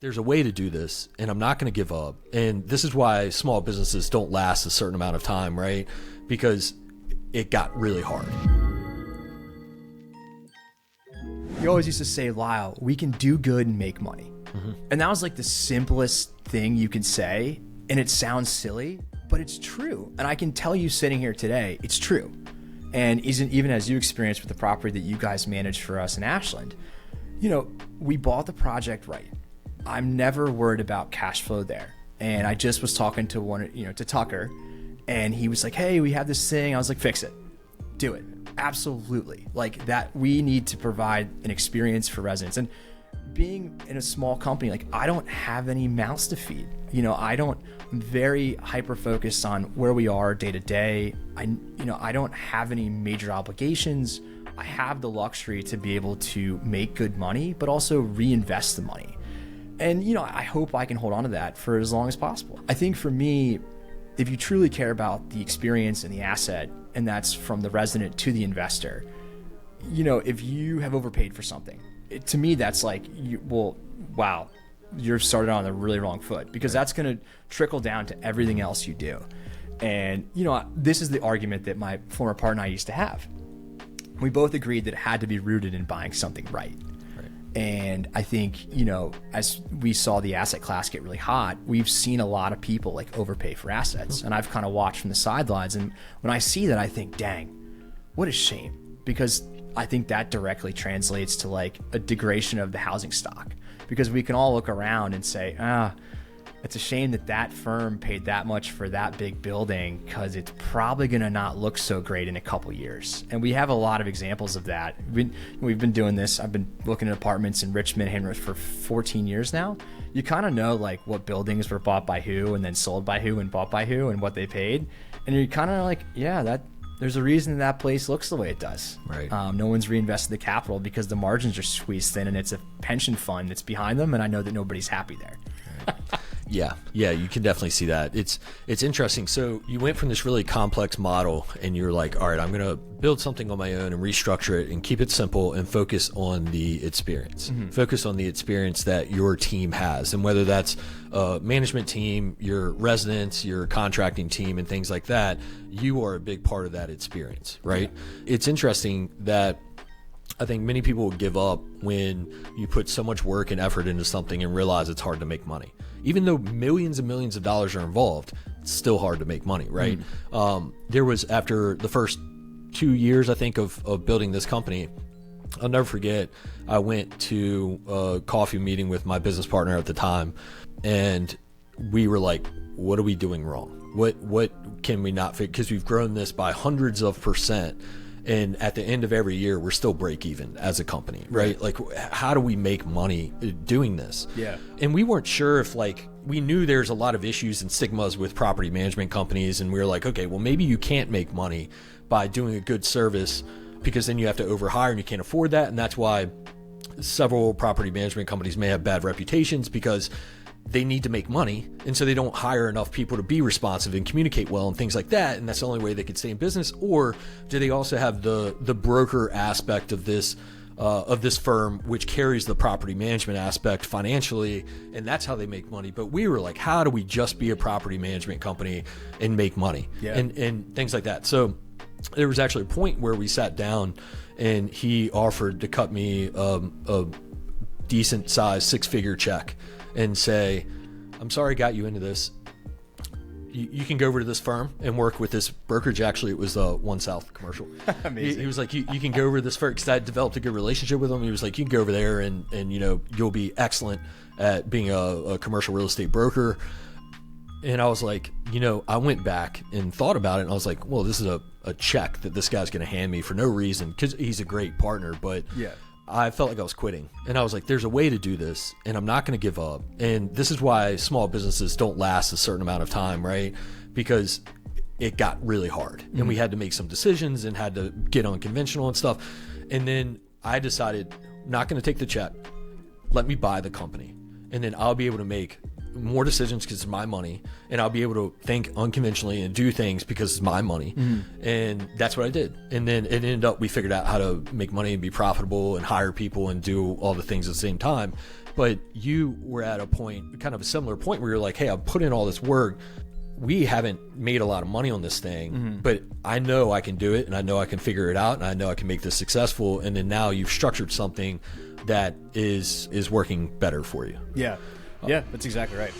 There's a way to do this, and I'm not going to give up. And this is why small businesses don't last a certain amount of time, right? Because it got really hard. You always used to say, Lyle, we can do good and make money. Mm-hmm. And that was like the simplest thing you can say. And it sounds silly, but it's true. And I can tell you sitting here today, it's true. And even as you experienced with the property that you guys managed for us in Ashland, you know, we bought the project right. I'm never worried about cash flow there. And I just was talking to to Tucker, and he was like, hey, we have this thing. I was like, fix it. Do it. Absolutely. Like that, we need to provide an experience for residents. And being in a small company, like I don't have any mouths to feed. I'm very hyper focused on where we are day to day. I don't have any major obligations. I have the luxury to be able to make good money, but also reinvest the money. And, I hope I can hold on to that for as long as possible. I think for me, if you truly care about the experience and the asset, and that's from the resident to the investor, if you have overpaid for something, to me, that's like, wow, you're started on the really wrong foot, because that's going to trickle down to everything else you do. And, this is the argument that my former partner and I used to have. We both agreed that it had to be rooted in buying something right. And I think, as we saw the asset class get really hot, we've seen a lot of people like overpay for assets. And I've kind of watched from the sidelines. And when I see that, I think, dang, what a shame. Because I think that directly translates to like a degradation of the housing stock. Because we can all look around and say, it's a shame that firm paid that much for that big building, because it's probably going to not look so great in a couple years. And we have a lot of examples of that. We've been doing this. I've been looking at apartments in Richmond, Henry for 14 years now. You kind of know like what buildings were bought by who and then sold by who and bought by who and what they paid. And you're kind of like, yeah, there's a reason that place looks the way it does. Right. No one's reinvested the capital because the margins are squeezed thin, and it's a pension fund that's behind them. And I know that nobody's happy there. Right. Yeah, you can definitely see that. It's interesting. So you went from this really complex model, and you're like, all right, I'm going to build something on my own and restructure it and keep it simple and focus on the experience. Mm-hmm. Focus on the experience that your team has, and whether that's a management team, your residents, your contracting team, and things like that, you are a big part of that experience, right? Yeah. It's interesting that I think many people will give up when you put so much work and effort into something and realize it's hard to make money. Even though millions and millions of dollars are involved, it's still hard to make money, right? There was, after the first 2 years, I think, of building this company, I'll never forget, I went to a coffee meeting with my business partner at the time, and we were like, what are we doing wrong? What can we not fix? Because we've grown this by hundreds of %. And at the end of every year, we're still break even as a company, right? Like, how do we make money doing this? Yeah. And we weren't sure if, like, we knew there's a lot of issues and stigmas with property management companies. And we were like, okay, well, maybe you can't make money by doing a good service, because then you have to overhire and you can't afford that. And that's why several property management companies may have bad reputations, because they need to make money, and so they don't hire enough people to be responsive and communicate well and things like that, and that's the only way they could stay in business. Or do they also have the broker aspect of this firm, which carries the property management aspect financially, and that's how they make money? But we were like, how do we just be a property management company and make money? Yeah. And things like that. So there was actually a point where we sat down, and he offered to cut me a decent size 6-figure check and say, I'm sorry I got you into this. You can go over to this firm and work with this brokerage. Actually, it was One South Commercial. Amazing. He was like, you can go over to this firm, because I had developed a good relationship with him. He was like, you can go over there and you'll be excellent at being a commercial real estate broker. And I was like, I went back and thought about it, and I was like, well, this is a check that this guy's going to hand me for no reason, because he's a great partner. But yeah, I felt like I was quitting, and I was like, there's a way to do this, and I'm not going to give up. And this is why small businesses don't last a certain amount of time, right? Because it got really hard, and we had to make some decisions and had to get unconventional and stuff. And then I decided, not going to take the check. Let me buy the company, and then I'll be able to make more decisions because it's my money, and I'll be able to think unconventionally and do things because it's my money. And that's what I did. And then it ended up, we figured out how to make money and be profitable and hire people and do all the things at the same time. But you were at a point, kind of a similar point, where you're like, hey, I've put in all this work. We haven't made a lot of money on this thing, but I know I can do it, and I know I can figure it out, and I know I can make this successful. And then now you've structured something that is working better for you. Yeah, that's exactly right.